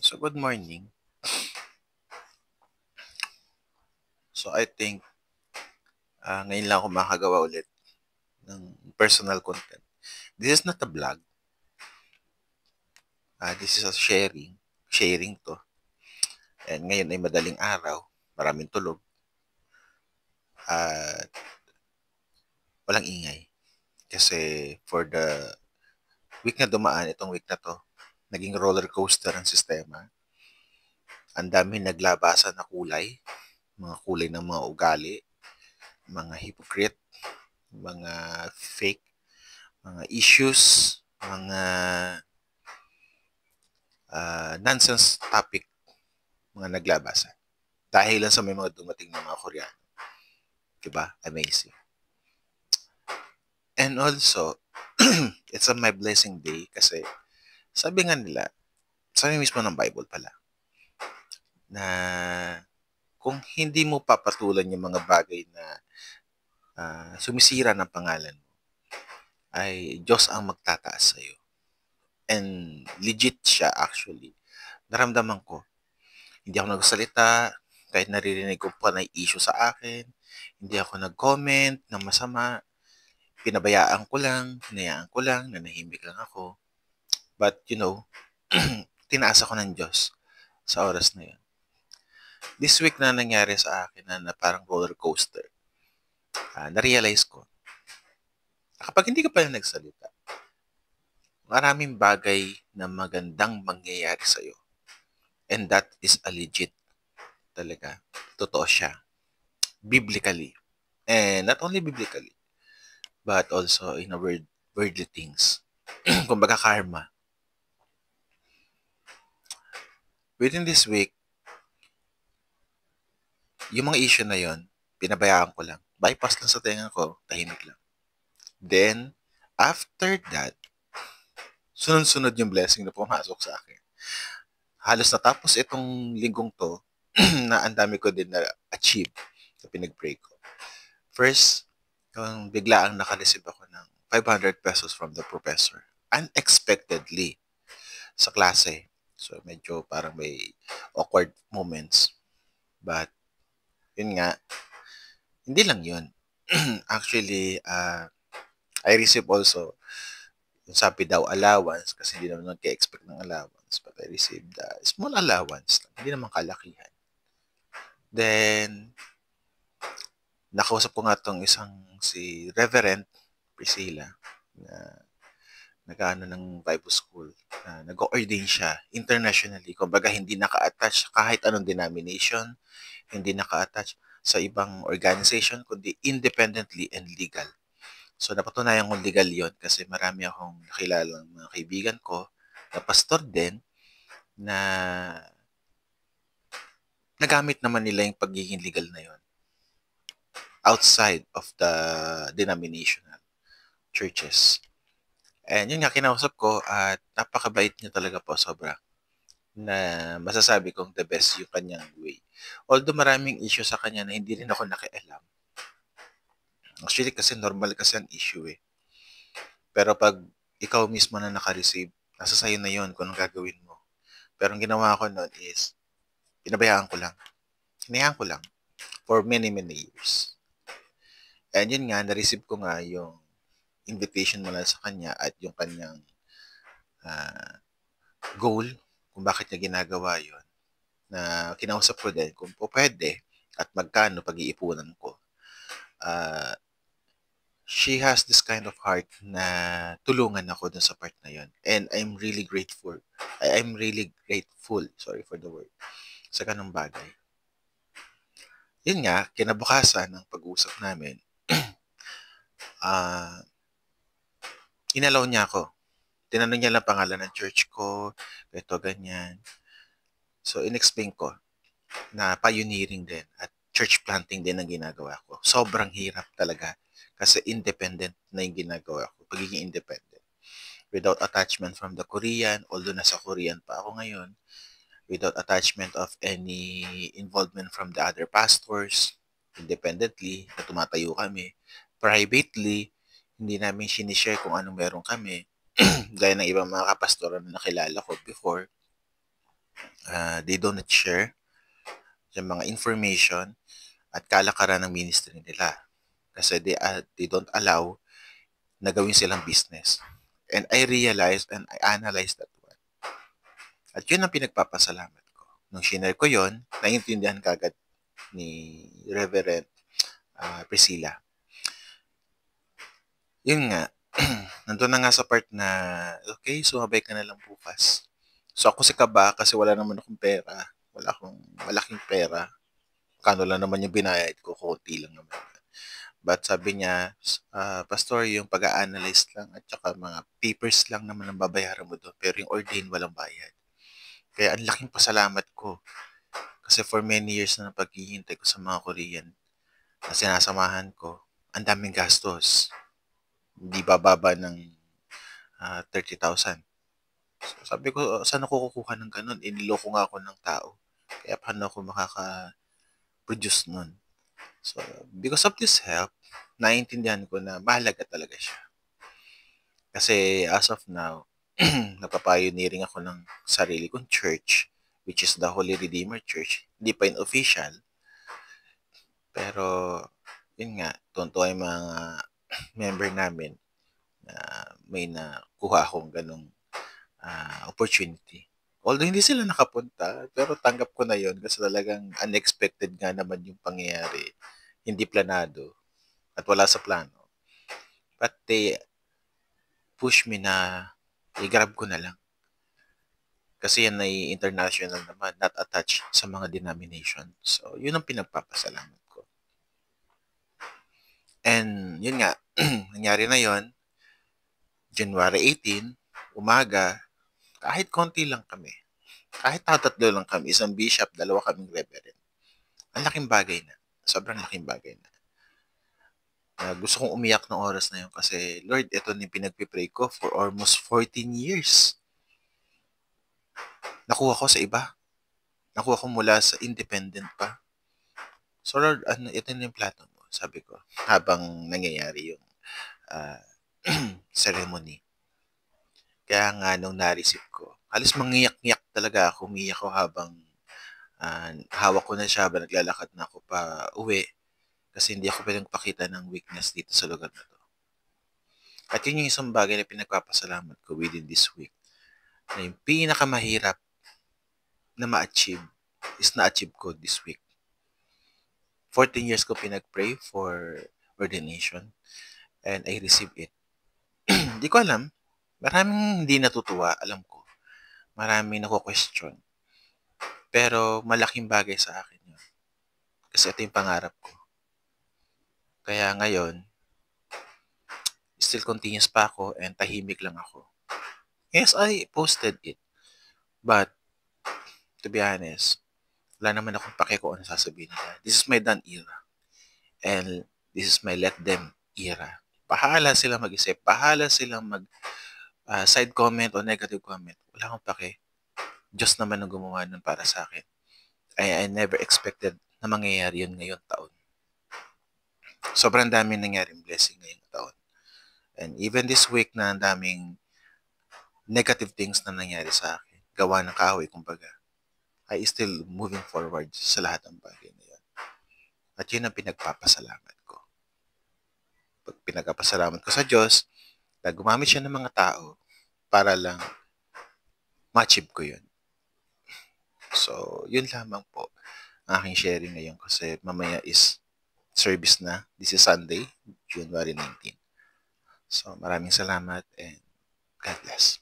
So, good morning. So, I think ngayon lang ako makagawa ulit ng personal content. This is not a vlog. This is a sharing. Sharing to. And ngayon ay madaling araw. Maraming tulog. At walang ingay. Kasi for the week na dumaan, itong week na to, naging roller coaster ang sistema. Ang dami naglabasan na kulay. Mga kulay ng mga ugali. Mga hypocrite. Mga fake. Mga issues. Mga nonsense topic mga naglabasan. Dahil lang sa may mga dumating na mga Koreano. Diba? Amazing. And also, it's a my blessing day kasi sabi nga nila, sabi mismo ng Bible pala, na kung hindi mo papatulan yung mga bagay na sumisira ng pangalan mo, ay Diyos ang magtataas sa'yo. And legit siya actually. Naramdaman ko, hindi ako nagsalita, kahit naririnig ko pa na issue sa akin, hindi ako nag-comment ng masama, pinabayaan ko lang, hinayaan ko lang, nanahimik lang ako. But, tinaas ako ng Diyos sa oras na yun. This week na nangyari sa akin na parang roller coaster, na-realize ko, kapag hindi ka pa nagsalita, maraming bagay na magandang mangyayari sa'yo. And that is a legit talaga. Totoo siya. Biblically. And not only biblically, but also in a worldly things. Kumbaga karma. Within this week, yung mga issue na yon, pinabayaan ko lang. Bypass lang sa tenga ko, tahimik lang. Then, after that, sunod-sunod yung blessing na pumasok sa akin. Halos natapos itong linggong to, na ang dami ko din na-achieve sa pinag-pray ko. First, yung biglaang naka-receive ako ng 500 pesos from the professor. Unexpectedly sa klase. So, medyo parang may awkward moments. But, yun nga, hindi lang yun. Actually, I receive also yung sabi daw allowance kasi hindi naman nag-expect ng allowance. But I received a small allowance. Hindi naman kalakihan. Then, nakausap ko nga tong si Reverend Priscilla na nag-ano ng Bible School. Nag-ordain siya internationally. Kumbaga, hindi naka-attach kahit anong denomination, hindi naka-attach sa ibang organization, kundi independently and legal. So, napatunayan kong legal yon kasi marami akong nakilalang mga kaibigan ko na pastor din na nagamit naman nila yung pagiging legal na yon outside of the denominational churches. And yun nga, kinausap ko at napakabait niya talaga po, sobra. Na masasabi kong the best yung kanyang way. Although maraming issue sa kanya na hindi rin ako nakialam. Actually, kasi normal kasi ang issue eh. Pero pag ikaw mismo na naka-receive, nasa sayo na yon kung anong gagawin mo. Pero ang ginawa ko noon is, pinabayaan ko lang. Hinayaan ko lang for many, many years. And yun nga, na-receive ko nga yung invitation mula sa kanya at yung kanyang goal kung bakit niya ginagawa yon na kinausap ko din kung po pwede at magkano pag-iipunan ko. She has this kind of heart na tulungan ako dun sa part na yon. And I'm really grateful. I'm really grateful, sorry for the word, sa ganung bagay. Yun nga, kinabukasan ng pag-uusap namin, inalaw niya ako. Tinanong niya lang pangalan ng church ko, ito, ganyan. So, in-explain ko na pioneering din at church planting din ang ginagawa ko. Sobrang hirap talaga kasi independent na yung ginagawa ko. Pagiging independent. Without attachment from the Korean, although nasa Korean pa ako ngayon, without attachment of any involvement from the other pastors, independently, na tumatayo kami. Privately, hindi namin sinishare kung anong meron kami. Gaya ng ibang mga kapastoran na nakilala ko before. They do not share yung mga information at kalakaran ng ministry nila. Kasi they don't allow na gawin silang business. And I realized and I analyzed that one. At yun ang pinagpapasalamat ko. Nung shinare ko yun, naiintindihan kagad ni Reverend Priscilla. Yun nga, nandun na nga sa part na, okay, sumabay ka na lang bukas. So ako si Kaba kasi wala naman akong pera. Wala akong malaking pera. Kano lang naman yung binayad ko, konti lang naman. But sabi niya, Pastor, yung pag-a-analyze lang at saka mga papers lang naman ang babayaran mo doon. Pero yung ordain, walang bayad. Kaya ang laking pasalamat ko. Kasi for many years na paghihintay ko sa mga Korean na sinasamahan ko, ang daming gastos. Hindi bababa ng 30,000. So, sabi ko, saan ako kukuha ng ganun? Iniloko nga ako ng tao. Kaya paano ako makaka-produce nun? So, because of this help, naiintindihan ko na mahalaga talaga siya. Kasi as of now, napapioneering ako ng sarili kong church, which is the Holy Redeemer Church. Hindi pa yun official. Pero, yun nga, tuntua yung mga member namin na may nakuha akong ganong opportunity. Although hindi sila nakapunta, pero tanggap ko na yun kasi talagang unexpected nga naman yung pangyayari. Hindi planado at wala sa plano. But they push me na i-grab ko na lang. Kasi yan ay international naman, not attached sa mga denomination. So, yun ang pinagpapasalamat ko. And yun nga, nangyari na yun, January 18, umaga, kahit konti lang kami. Kahit tatlo lang kami, isang bishop, dalawa kaming reverend. Ang laking bagay na. Sobrang laking bagay na. Gusto kong umiyak ng oras na yun kasi, Lord, ito na yung pinagpipray ko for almost 14 years. Nakuha ko sa iba. Nakuha ko mula sa independent pa. So, Lord, ito na yung plato mo, sabi ko, habang nangyayari yung ceremony. Kaya nga, nung na-receive ko, halos mangiyak-ngiyak talaga ako. Umiyak ko habang hawak ko na siya habang naglalakad na ako pa uwi. Kasi hindi ako pinagpakita ng weakness dito sa lugar na to. At yun yung isang bagay na pinagpapasalamat ko within this week. Na yung pinakamahirap na ma-achieve is na-achieve ko this week. 14 years ko pinag-pray for ordination and I received it. Hindi ko alam. Maraming hindi natutuwa, alam ko. Maraming nako-question. Pero malaking bagay sa akin yun. Kasi ito yung pangarap ko. Kaya ngayon, still continuous pa ako and tahimik lang ako. Yes, I posted it. But, to be honest, wala naman akong pake kung ano sasabihin nila. This is my done era. And this is my let them era. Bahala silang mag-isip. Bahala silang side comment o negative comment. Wala akong pake. Diyos naman ang gumawa nun para sa akin. I never expected na mangyayari yun ngayong taon. Sobrang daming nangyaring blessing ngayong taon. And even this week na ang daming negative things na nangyari sa akin. Gawa ng kahoy, kumbaga. I still moving forward sa lahat ng bagay na yun. At yun ang pinagpapasalamat ko. Pag pinagpapasalamat ko sa Diyos, na gumamit siya ng mga tao para lang ma-achieve ko yun. So, yun lamang po ang aking sharing ngayon kasi mamaya is service na. This is Sunday, January 19. So, maraming salamat and God bless.